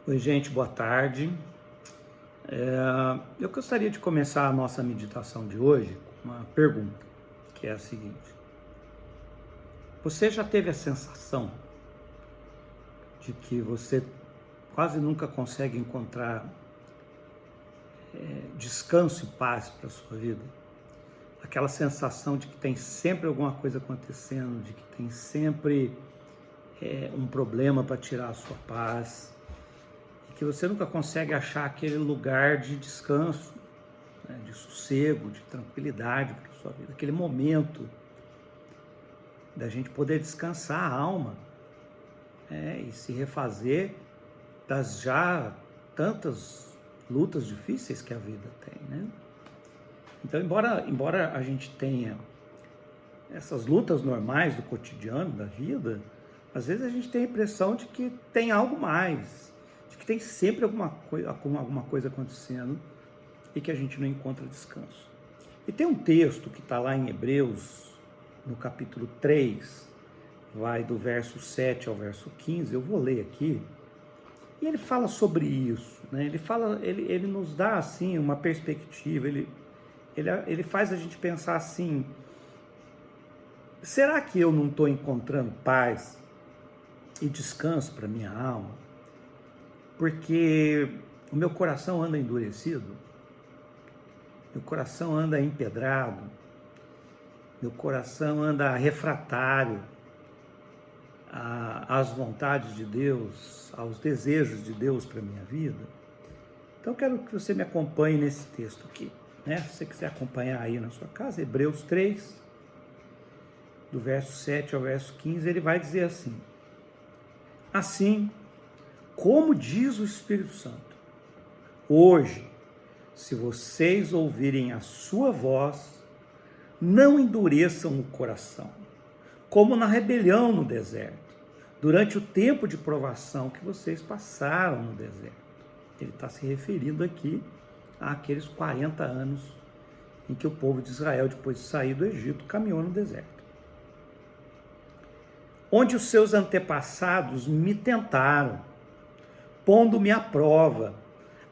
Oi, gente, boa tarde. Eu gostaria de começar a nossa meditação de hoje com uma pergunta, que é a seguinte: você já teve a sensação de que você quase nunca consegue encontrar descanso e paz para a sua vida? Aquela sensação de que tem sempre alguma coisa acontecendo, de que tem sempre um problema para tirar a sua paz, que você nunca consegue achar aquele lugar de descanso, né, de sossego, de tranquilidade para a sua vida, aquele momento da gente poder descansar a alma, e se refazer das já tantas lutas difíceis que a vida tem, né? Então, embora a gente tenha essas lutas normais do cotidiano, da vida, às vezes a gente tem a impressão de que tem algo mais, de que tem sempre alguma coisa acontecendo e que a gente não encontra descanso. E tem um texto que está lá em Hebreus, no capítulo 3, vai do verso 7 ao verso 15, eu vou ler aqui, e ele fala sobre isso, né? Ele nos dá assim uma perspectiva, ele faz a gente pensar assim: será que eu não estou encontrando paz e descanso para minha alma? Porque o meu coração anda endurecido, meu coração anda empedrado, meu coração anda refratário às vontades de Deus, aos desejos de Deus para a minha vida. Então eu quero que você me acompanhe nesse texto aqui, né? Se você quiser acompanhar aí na sua casa, Hebreus 3, do verso 7 ao verso 15, ele vai dizer assim: assim como diz o Espírito Santo, hoje, se vocês ouvirem a sua voz, não endureçam o coração, como na rebelião no deserto, durante o tempo de provação que vocês passaram no deserto. Ele está se referindo aqui àqueles 40 anos em que o povo de Israel, depois de sair do Egito, caminhou no deserto, onde os seus antepassados me tentaram, pondo-me à prova,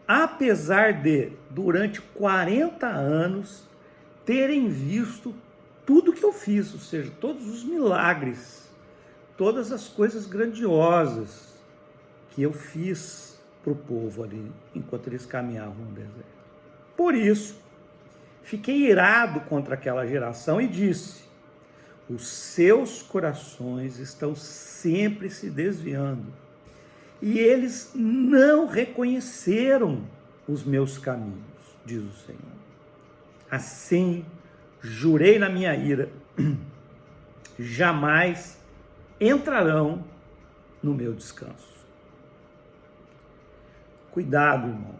apesar de, durante 40 anos, terem visto tudo que eu fiz, ou seja, todos os milagres, todas as coisas grandiosas que eu fiz para o povo ali, enquanto eles caminhavam no deserto. Por isso, fiquei irado contra aquela geração e disse: os seus corações estão sempre se desviando, e eles não reconheceram os meus caminhos, diz o Senhor. Assim, jurei na minha ira, jamais entrarão no meu descanso. Cuidado, irmãos,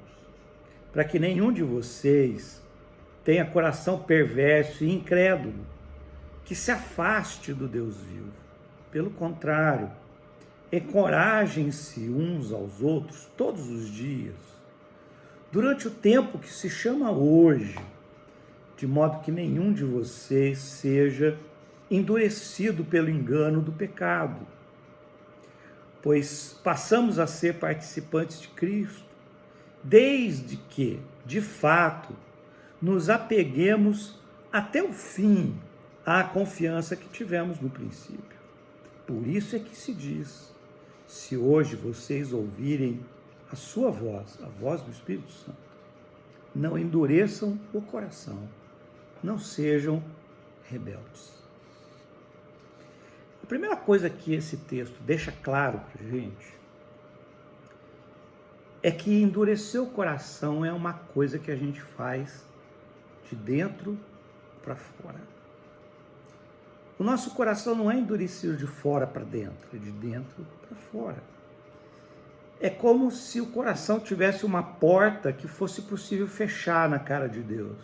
para que nenhum de vocês tenha coração perverso e incrédulo, que se afaste do Deus vivo. Pelo contrário, encorajem-se uns aos outros todos os dias, durante o tempo que se chama hoje, de modo que nenhum de vocês seja endurecido pelo engano do pecado, pois passamos a ser participantes de Cristo, desde que, de fato, nos apeguemos até o fim à confiança que tivemos no princípio. Por isso é que se diz: se hoje vocês ouvirem a sua voz, a voz do Espírito Santo, não endureçam o coração, não sejam rebeldes. A primeira coisa que esse texto deixa claro para a gente é que endurecer o coração é uma coisa que a gente faz de dentro para fora. O nosso coração não é endurecido de fora para dentro, é de dentro para fora. É como se o coração tivesse uma porta que fosse possível fechar na cara de Deus.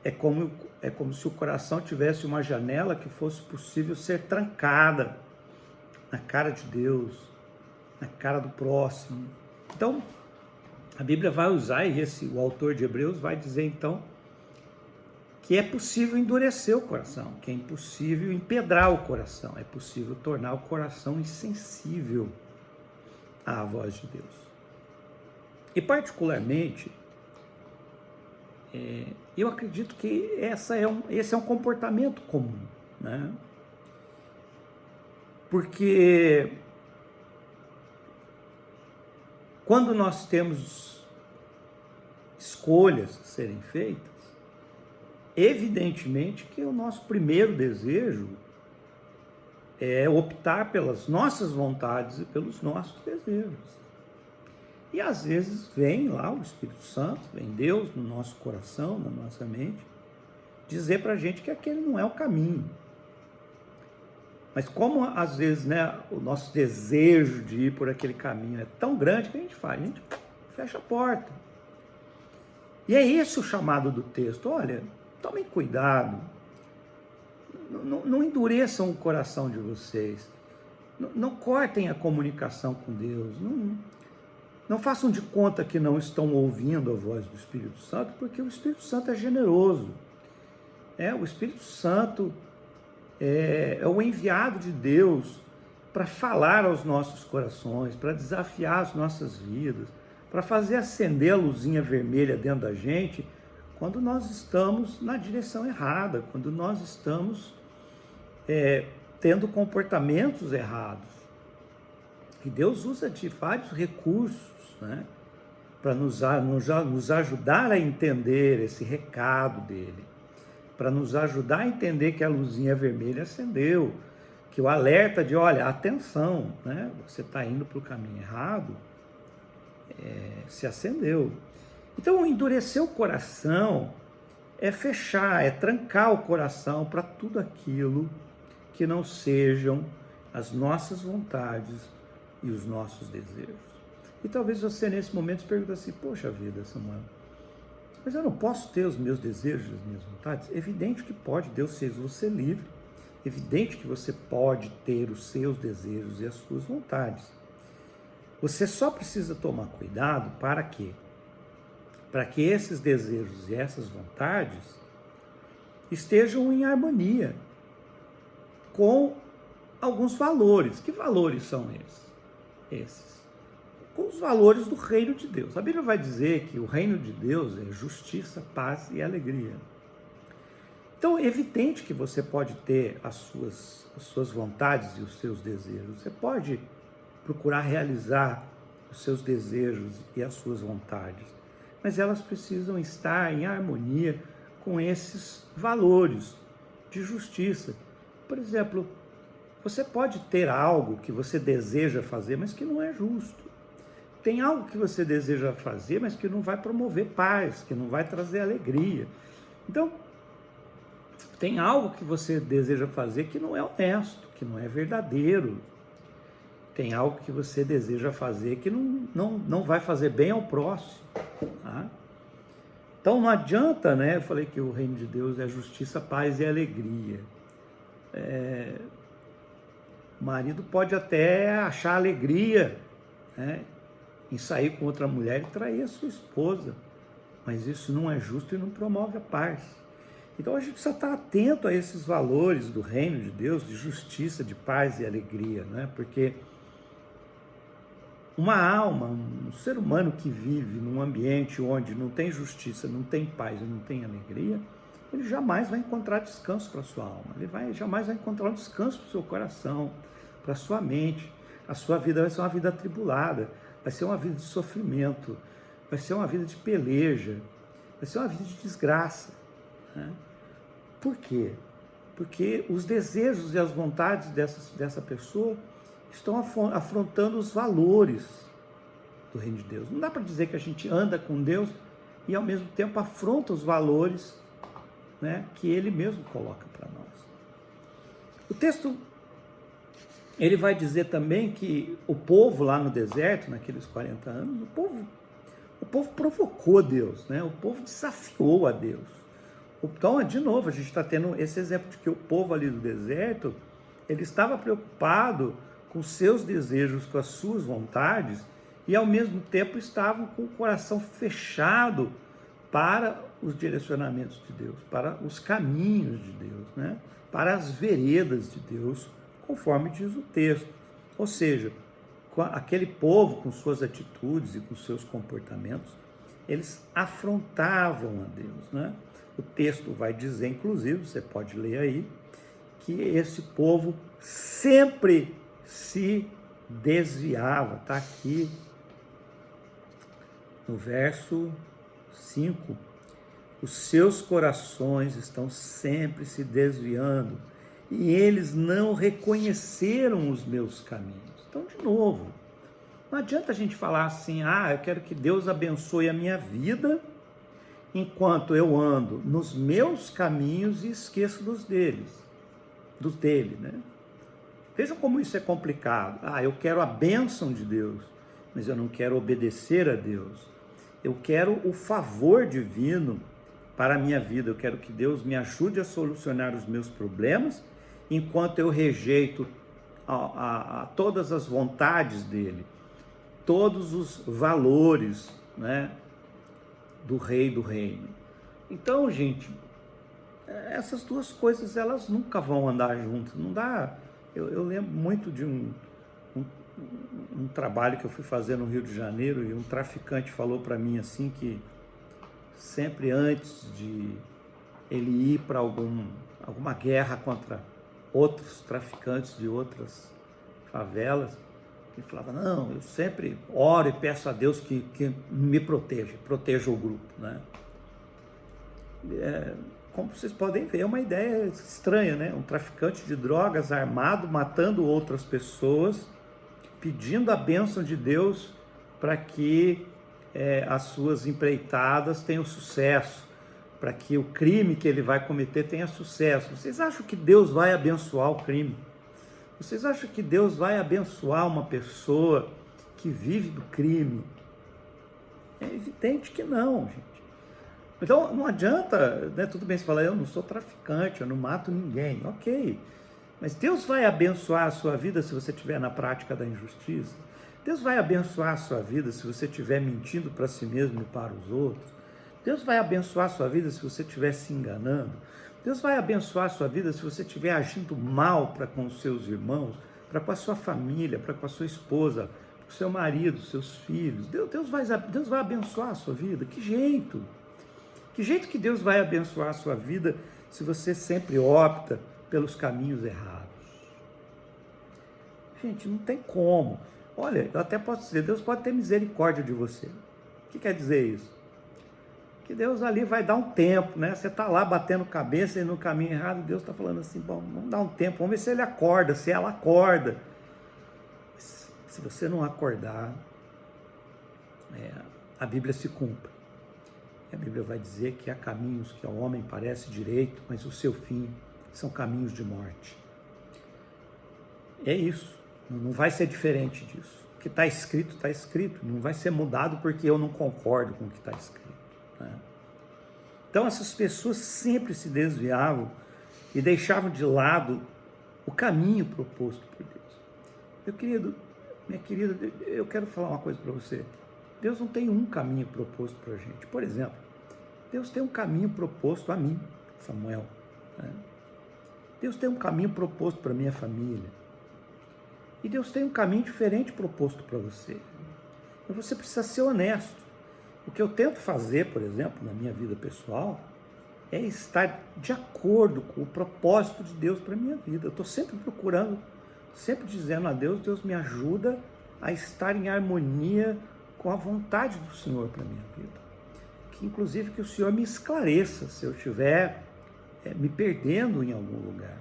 É como se o coração tivesse uma janela que fosse possível ser trancada na cara de Deus, na cara do próximo. Então, a Bíblia vai usar, e o autor de Hebreus vai dizer então, que é possível endurecer o coração, que é impossível empedrar o coração, é possível tornar o coração insensível à voz de Deus. E particularmente, eu acredito que esse é um comportamento comum, né? Porque quando nós temos escolhas a serem feitas, evidentemente que o nosso primeiro desejo é optar pelas nossas vontades e pelos nossos desejos. E às vezes vem lá o Espírito Santo, vem Deus no nosso coração, na nossa mente, dizer para a gente que aquele não é o caminho. Mas como às vezes, né, o nosso desejo de ir por aquele caminho é tão grande, que a gente faz? A gente fecha a porta. E é esse o chamado do texto. Olha, tomem cuidado, não endureçam o coração de vocês, não cortem a comunicação com Deus, não façam de conta que não estão ouvindo a voz do Espírito Santo, porque o Espírito Santo é generoso. O Espírito Santo é o enviado de Deus para falar aos nossos corações, para desafiar as nossas vidas, para fazer acender a luzinha vermelha dentro da gente quando nós estamos na direção errada, quando nós estamos tendo comportamentos errados. E Deus usa de vários recursos, né, para nos ajudar a entender esse recado dele, para nos ajudar a entender que a luzinha vermelha acendeu, que o alerta de, olha, atenção, né, você está indo para o caminho errado, se acendeu. Então, endurecer o coração é fechar, é trancar o coração para tudo aquilo que não sejam as nossas vontades e os nossos desejos. E talvez você nesse momento se pergunte assim, poxa vida, Samuel, mas eu não posso ter os meus desejos, as minhas vontades? Evidente que pode, Deus fez você livre. Evidente que você pode ter os seus desejos e as suas vontades. Você só precisa tomar cuidado para quê? Para que esses desejos e essas vontades estejam em harmonia com alguns valores. Que valores são esses? Com os valores do reino de Deus. A Bíblia vai dizer que o reino de Deus é justiça, paz e alegria. Então é evidente que você pode ter as suas vontades e os seus desejos. Você pode procurar realizar os seus desejos e as suas vontades, mas elas precisam estar em harmonia com esses valores de justiça. Por exemplo, você pode ter algo que você deseja fazer, mas que não é justo. Tem algo que você deseja fazer, mas que não vai promover paz, que não vai trazer alegria. Então, tem algo que você deseja fazer que não é honesto, que não é verdadeiro. Tem algo que você deseja fazer que não vai fazer bem ao próximo. Tá? Então não adianta, né? Eu falei que o reino de Deus é justiça, paz e alegria. O marido pode até achar alegria, né, em sair com outra mulher e trair a sua esposa, mas isso não é justo e não promove a paz. Então a gente precisa estar atento a esses valores do reino de Deus, de justiça, de paz e alegria, né? Porque uma alma, um ser humano que vive num ambiente onde não tem justiça, não tem paz e não tem alegria, ele jamais vai encontrar descanso para a sua alma, jamais vai encontrar um descanso para o seu coração, para a sua mente. A sua vida vai ser uma vida atribulada, vai ser uma vida de sofrimento, vai ser uma vida de peleja, vai ser uma vida de desgraça, né? Por quê? Porque os desejos e as vontades dessa pessoa estão afrontando os valores do reino de Deus. Não dá para dizer que a gente anda com Deus e ao mesmo tempo afronta os valores, né, que Ele mesmo coloca para nós. O texto, ele vai dizer também que o povo lá no deserto, naqueles 40 anos, o povo provocou Deus, né? O povo desafiou a Deus. Então, de novo, a gente está tendo esse exemplo de que o povo ali do deserto, ele estava preocupado com seus desejos, com as suas vontades, e ao mesmo tempo estavam com o coração fechado para os direcionamentos de Deus, para os caminhos de Deus, né? Para as veredas de Deus, conforme diz o texto. Ou seja, aquele povo, com suas atitudes e com seus comportamentos, eles afrontavam a Deus, né? O texto vai dizer, inclusive, você pode ler aí, que esse povo sempre se desviava. Está aqui no verso 5. Os seus corações estão sempre se desviando e eles não reconheceram os meus caminhos. Então, de novo, não adianta a gente falar assim, eu quero que Deus abençoe a minha vida enquanto eu ando nos meus caminhos e esqueço dos dele, né? Vejam como isso é complicado. Eu quero a bênção de Deus, mas eu não quero obedecer a Deus. Eu quero o favor divino para a minha vida. Eu quero que Deus me ajude a solucionar os meus problemas, enquanto eu rejeito a todas as vontades dele, todos os valores, né, do rei do reino. Então, gente, essas duas coisas, elas nunca vão andar juntas. Não dá. Eu lembro muito de um trabalho que eu fui fazer no Rio de Janeiro, e um traficante falou para mim assim, que sempre antes de ele ir para alguma guerra contra outros traficantes de outras favelas, ele falava, não, eu sempre oro e peço a Deus que me proteja o grupo, né? Como vocês podem ver, é uma ideia estranha, né? Um traficante de drogas armado, matando outras pessoas, pedindo a bênção de Deus para que as suas empreitadas tenham sucesso, para que o crime que ele vai cometer tenha sucesso. Vocês acham que Deus vai abençoar o crime? Vocês acham que Deus vai abençoar uma pessoa que vive do crime? É evidente que não, gente. Então não adianta, né? Tudo bem você falar, eu não sou traficante, eu não mato ninguém, ok. Mas Deus vai abençoar a sua vida se você estiver na prática da injustiça. Deus vai abençoar a sua vida se você estiver mentindo para si mesmo e para os outros. Deus vai abençoar a sua vida se você estiver se enganando. Deus vai abençoar a sua vida se você estiver agindo mal para com os seus irmãos, para com a sua família, para com a sua esposa, com o seu marido, seus filhos. Deus vai abençoar a sua vida. Que jeito? Que jeito que Deus vai abençoar a sua vida se você sempre opta pelos caminhos errados? Gente, não tem como. Olha, eu até posso dizer, Deus pode ter misericórdia de você. O que quer dizer isso? Que Deus ali vai dar um tempo, né? Você está lá batendo cabeça e no caminho errado, Deus está falando assim, bom, vamos dar um tempo, vamos ver se ele acorda, se ela acorda. Se você não acordar, a Bíblia se cumpre. A Bíblia vai dizer que há caminhos que ao homem parece direito, mas o seu fim são caminhos de morte. É isso, não vai ser diferente disso. O que está escrito, não vai ser mudado porque eu não concordo com o que está escrito, né? Então essas pessoas sempre se desviavam e deixavam de lado o caminho proposto por Deus. Meu querido, minha querida, eu quero falar uma coisa para você. Deus não tem um caminho proposto para a gente. Por exemplo, Deus tem um caminho proposto a mim, Samuel, né? Deus tem um caminho proposto para a minha família. E Deus tem um caminho diferente proposto para você. E você precisa ser honesto. O que eu tento fazer, por exemplo, na minha vida pessoal, é estar de acordo com o propósito de Deus para a minha vida. Eu estou sempre procurando, sempre dizendo a Deus, Deus me ajuda a estar em harmonia com a vontade do Senhor para a minha vida. Que inclusive que o Senhor me esclareça se eu estiver me perdendo em algum lugar.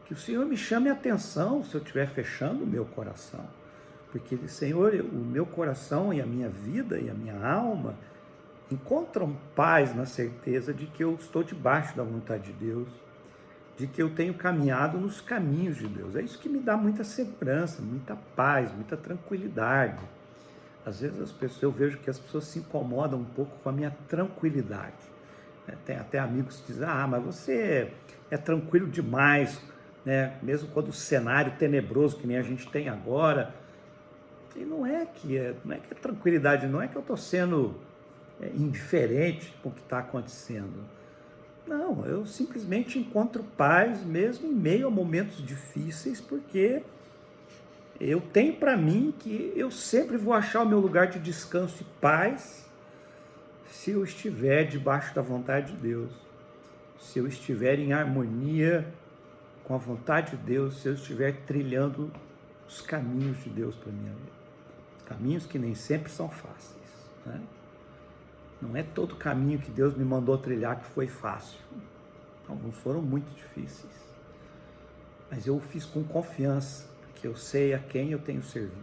Que o Senhor me chame a atenção se eu estiver fechando o meu coração. Porque, Senhor, o meu coração e a minha vida e a minha alma encontram paz na certeza de que eu estou debaixo da vontade de Deus, de que eu tenho caminhado nos caminhos de Deus. É isso que me dá muita segurança, muita paz, muita tranquilidade. Às vezes eu vejo que as pessoas se incomodam um pouco com a minha tranquilidade. Tem até amigos que dizem, mas você é tranquilo demais, né? Mesmo quando o cenário tenebroso que nem a gente tem agora. E não é que é tranquilidade, não é que eu estou sendo indiferente com o que está acontecendo. Não, eu simplesmente encontro paz mesmo em meio a momentos difíceis, porque Eu tenho para mim que eu sempre vou achar o meu lugar de descanso e paz se eu estiver debaixo da vontade de Deus, se eu estiver em harmonia com a vontade de Deus, se eu estiver trilhando os caminhos de Deus para a minha vida. Caminhos que nem sempre são fáceis, né? Não é todo caminho que Deus me mandou trilhar que foi fácil. Alguns foram muito difíceis. Mas eu o fiz com confiança, porque eu sei a quem eu tenho servido.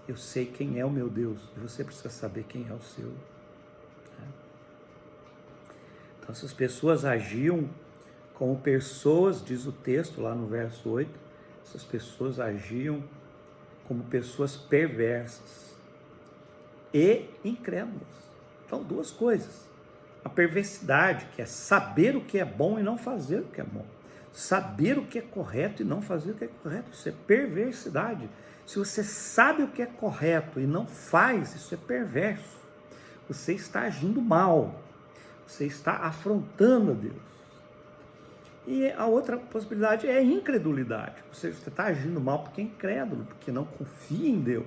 Eu sei quem é o meu Deus, e você precisa saber quem é o seu. Né? Então, essas pessoas agiam como pessoas, diz o texto lá no verso 8, essas pessoas agiam como pessoas perversas e incrédulas. Então, duas coisas. A perversidade, que é saber o que é bom e não fazer o que é bom. Saber o que é correto e não fazer o que é correto. Isso é perversidade. Se você sabe o que é correto e não faz, isso é perverso. Você está agindo mal. Você está afrontando a Deus. E a outra possibilidade é a incredulidade. Ou seja, você está agindo mal porque é incrédulo, porque não confia em Deus.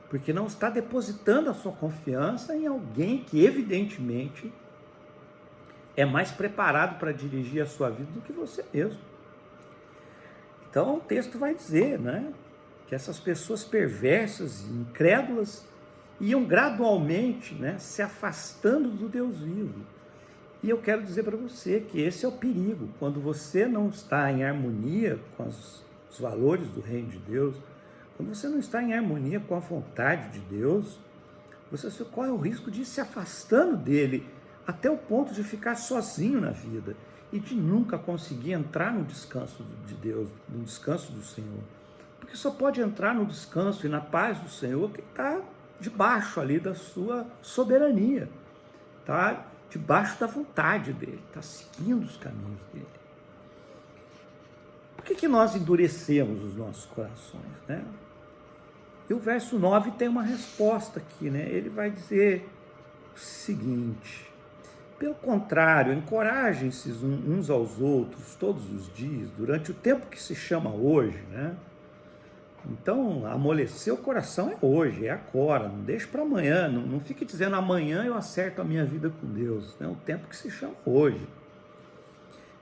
Porque não está depositando a sua confiança em alguém que evidentemente é mais preparado para dirigir a sua vida do que você mesmo. Então o texto vai dizer, né, que essas pessoas perversas e incrédulas iam gradualmente, né, se afastando do Deus vivo. E eu quero dizer para você que esse é o perigo. Quando você não está em harmonia com os valores do reino de Deus, quando você não está em harmonia com a vontade de Deus, você corre o risco de ir se afastando dele até o ponto de ficar sozinho na vida e de nunca conseguir entrar no descanso de Deus, no descanso do Senhor. Porque só pode entrar no descanso e na paz do Senhor quem está debaixo ali da sua soberania, está debaixo da vontade dele, está seguindo os caminhos dele. Por que nós endurecemos os nossos corações, né? E o verso 9 tem uma resposta aqui, né? Ele vai dizer o seguinte: pelo contrário, encorajem-se uns aos outros todos os dias, durante o tempo que se chama hoje, né? Então, amolecer o coração é hoje, é agora, não deixe para amanhã, não fique dizendo amanhã eu acerto a minha vida com Deus, né? O tempo que se chama hoje.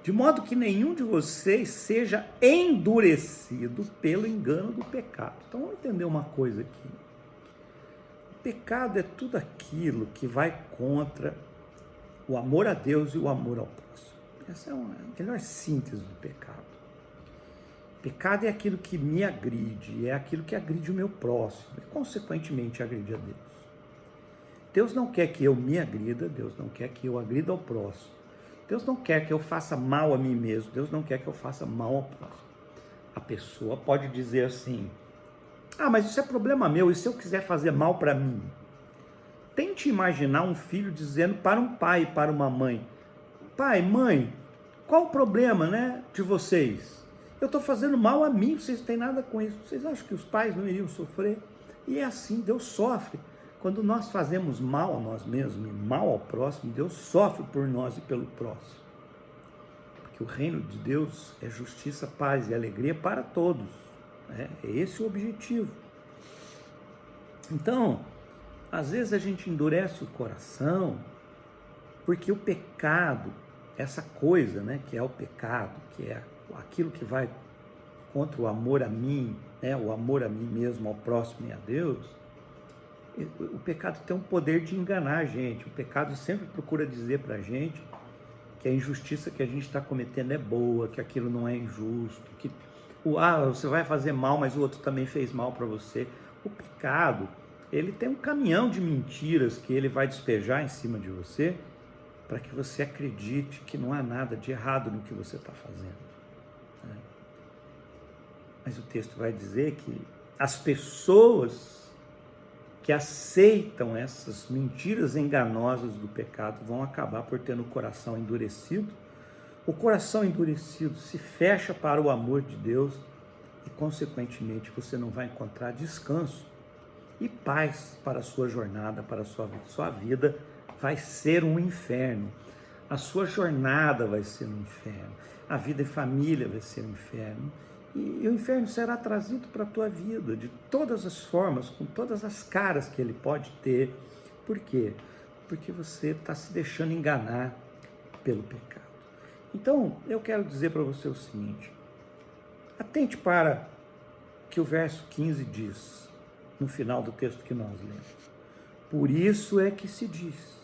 De modo que nenhum de vocês seja endurecido pelo engano do pecado. Então vamos entender uma coisa aqui. O pecado é tudo aquilo que vai contra o amor a Deus e o amor ao próximo. Essa é a melhor síntese do pecado. Pecado é aquilo que me agride, é aquilo que agride o meu próximo e consequentemente agride a Deus. Deus não quer que eu me agrida, Deus não quer que eu agrida ao próximo. Deus não quer que eu faça mal a mim mesmo, Deus não quer que eu faça mal ao próximo. A pessoa pode dizer assim: ah, mas isso é problema meu, e se eu quiser fazer mal para mim? Tente imaginar um filho dizendo para um pai e para uma mãe: pai, mãe, qual o problema, né, de vocês? Eu estou fazendo mal a mim, vocês não têm nada com isso. Vocês acham que os pais não iriam sofrer? E é assim, Deus sofre. Quando nós fazemos mal a nós mesmos e mal ao próximo, Deus sofre por nós e pelo próximo. Porque o reino de Deus é justiça, paz e alegria para todos. É esse o objetivo. Então, às vezes a gente endurece o coração, porque o pecado, essa coisa, né, que é o pecado, que é aquilo que vai contra o amor a mim, né, o amor a mim mesmo, ao próximo e a Deus, o pecado tem um poder de enganar a gente. O pecado sempre procura dizer para a gente que a injustiça que a gente está cometendo é boa, que aquilo não é injusto, que você vai fazer mal, mas o outro também fez mal para você. O pecado, ele tem um caminhão de mentiras que ele vai despejar em cima de você para que você acredite que não há nada de errado no que você está fazendo, né? Mas o texto vai dizer que as pessoas que aceitam essas mentiras enganosas do pecado vão acabar por ter o coração endurecido. O coração endurecido se fecha para o amor de Deus e, consequentemente, você não vai encontrar descanso e paz para a sua jornada, para a sua vida. Sua vida vai ser um inferno. A sua jornada vai ser um inferno. A vida em família vai ser um inferno. E o inferno será trazido para a tua vida de todas as formas, com todas as caras que ele pode ter. Por quê? Porque você está se deixando enganar pelo pecado. Então, eu quero dizer para você o seguinte: atente para o que o verso 15 diz, no final do texto que nós lemos. Por isso é que se diz: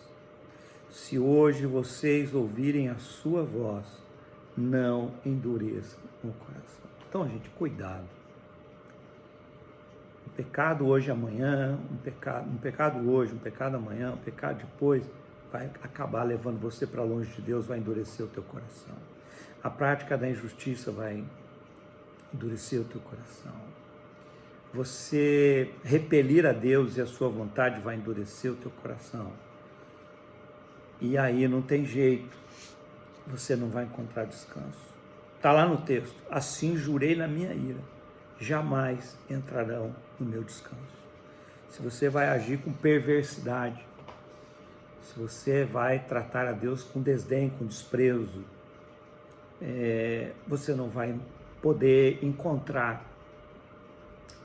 se hoje vocês ouvirem a sua voz, não endureçam o coração. Então, gente, cuidado. Um pecado hoje, amanhã, um pecado hoje, um pecado amanhã, um pecado depois, vai acabar levando você para longe de Deus, vai endurecer o teu coração. A prática da injustiça vai endurecer o teu coração. Você repelir a Deus e a sua vontade vai endurecer o teu coração. E aí não tem jeito, você não vai encontrar descanso. Está lá no texto: assim jurei na minha ira, jamais entrarão no meu descanso. Se você vai agir com perversidade, se você vai tratar a Deus com desdém, com desprezo, você não vai poder encontrar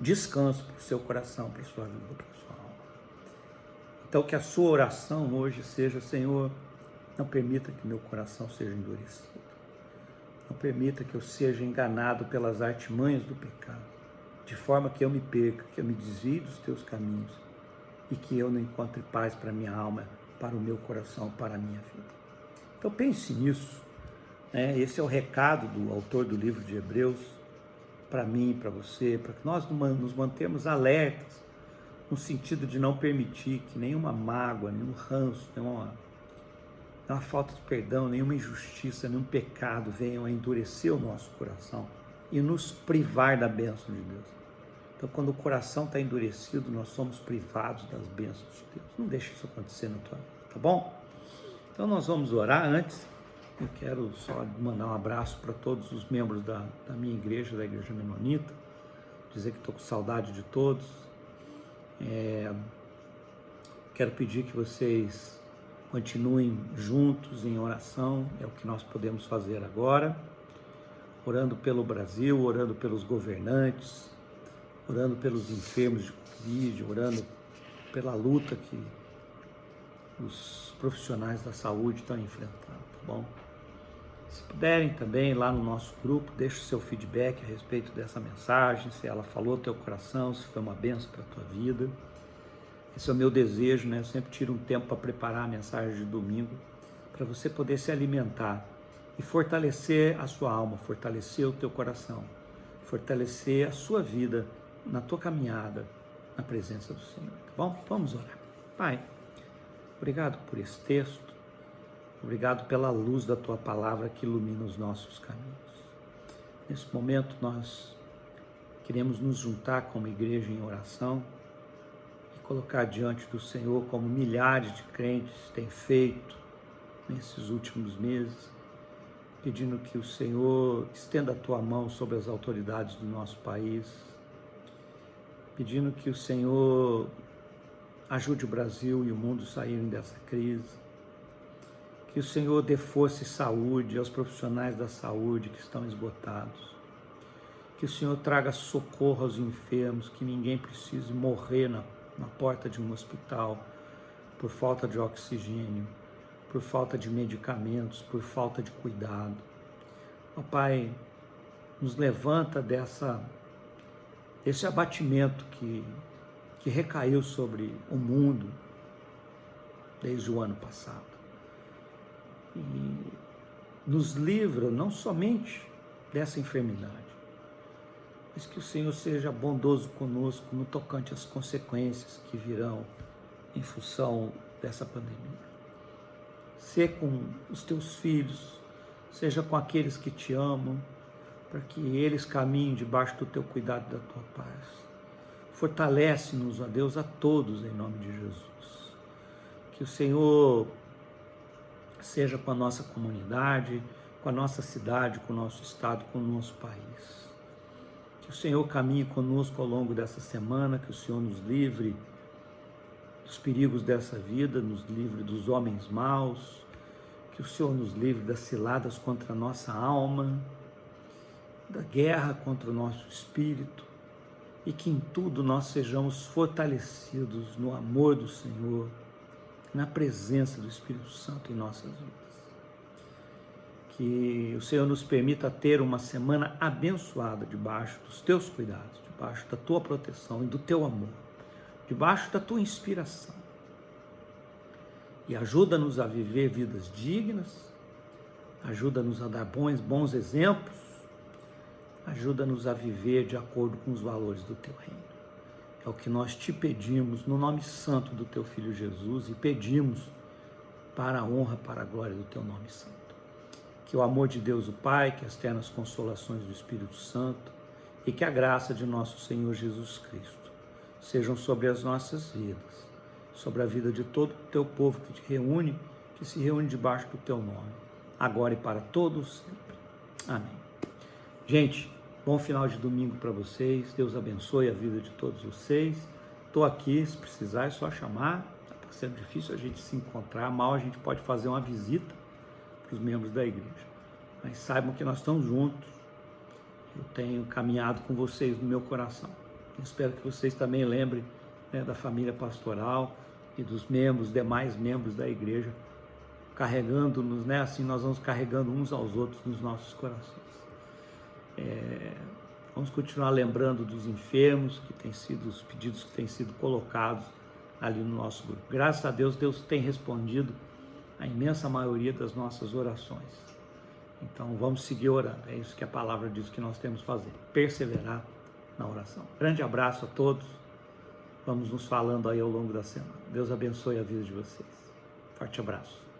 descanso para o seu coração, para a sua vida, para a sua alma. Então, que a sua oração hoje seja: Senhor, não permita que meu coração seja endurecido. Não permita que eu seja enganado pelas artimanhas do pecado, de forma que eu me perca, que eu me desvie dos teus caminhos e que eu não encontre paz para a minha alma, para o meu coração, para a minha vida. Então pense nisso, né? Esse é o recado do autor do livro de Hebreus, para mim e para você, para que nós nos mantermos alertas, no sentido de não permitir que nenhuma mágoa, nenhum ranço, nenhuma falta de perdão, nenhuma injustiça, nenhum pecado venham a endurecer o nosso coração e nos privar da bênção de Deus. Então, quando o coração está endurecido, nós somos privados das bênçãos de Deus. Não deixe isso acontecer na tua vida, tá bom? Então, nós vamos orar. Antes, eu quero só mandar um abraço para todos os membros da minha igreja, da Igreja Menonita, dizer que estou com saudade de todos. Quero pedir que vocês continuem juntos em oração, é o que nós podemos fazer agora, orando pelo Brasil, orando pelos governantes, orando pelos enfermos de Covid, orando pela luta que os profissionais da saúde estão enfrentando, tá bom? Se puderem também, lá no nosso grupo, deixe o seu feedback a respeito dessa mensagem, se ela falou teu coração, se foi uma bênção para a tua vida. Esse é o meu desejo, né? Eu sempre tiro um tempo para preparar a mensagem de domingo, para você poder se alimentar e fortalecer a sua alma, fortalecer o teu coração, fortalecer a sua vida na tua caminhada na presença do Senhor, tá bom? Vamos orar. Pai, obrigado por esse texto, obrigado pela luz da tua palavra que ilumina os nossos caminhos. Nesse momento nós queremos nos juntar como igreja em oração, colocar diante do Senhor, como milhares de crentes têm feito nesses últimos meses, pedindo que o Senhor estenda a tua mão sobre as autoridades do nosso país, pedindo que o Senhor ajude o Brasil e o mundo a saírem dessa crise, que o Senhor dê força e saúde aos profissionais da saúde que estão esgotados, que o Senhor traga socorro aos enfermos, que ninguém precise morrer na porta de um hospital, por falta de oxigênio, por falta de medicamentos, por falta de cuidado. Ó Pai, nos levanta desse abatimento que recaiu sobre o mundo desde o ano passado. E nos livra não somente dessa enfermidade, mas que o Senhor seja bondoso conosco no tocante às consequências que virão em função dessa pandemia. Sê com os teus filhos, seja com aqueles que te amam, para que eles caminhem debaixo do teu cuidado e da tua paz. Fortalece-nos, ó Deus, a todos em nome de Jesus. Que o Senhor seja com a nossa comunidade, com a nossa cidade, com o nosso estado, com o nosso país. Que o Senhor caminhe conosco ao longo dessa semana, que o Senhor nos livre dos perigos dessa vida, nos livre dos homens maus, que o Senhor nos livre das ciladas contra a nossa alma da guerra contra o nosso espírito, e que em tudo nós sejamos fortalecidos no amor do Senhor, na presença do Espírito Santo em nossas vidas. Que o Senhor nos permita ter uma semana abençoada debaixo dos teus cuidados, debaixo da tua proteção e do teu amor, debaixo da tua inspiração. E ajuda-nos a viver vidas dignas, ajuda-nos a dar bons exemplos, ajuda-nos a viver de acordo com os valores do teu reino. É o que nós te pedimos no nome santo do teu Filho Jesus e pedimos para a honra, para a glória do teu nome santo. Que o amor de Deus o Pai, que as ternas consolações do Espírito Santo e que a graça de nosso Senhor Jesus Cristo sejam sobre as nossas vidas, sobre a vida de todo o teu povo que se reúne debaixo do teu nome, agora e para todos sempre. Amém. Gente, bom final de domingo para vocês, Deus abençoe a vida de todos vocês. Estou aqui, se precisar é só chamar, está sendo difícil a gente se encontrar, mal a gente pode fazer uma visita para os membros da igreja, mas saibam que nós estamos juntos. Eu tenho caminhado com vocês no meu coração. Eu espero que vocês também lembrem, né, da família pastoral e dos demais membros da igreja, carregando-nos, né, assim nós vamos carregando uns aos outros nos nossos corações. Vamos continuar lembrando dos enfermos, os pedidos que têm sido colocados ali no nosso grupo. Graças a Deus, Deus tem respondido a imensa maioria das nossas orações. Então vamos seguir orando, é isso que a palavra diz que nós temos que fazer, perseverar na oração. Grande abraço a todos, vamos nos falando aí ao longo da semana. Deus abençoe a vida de vocês. Forte abraço.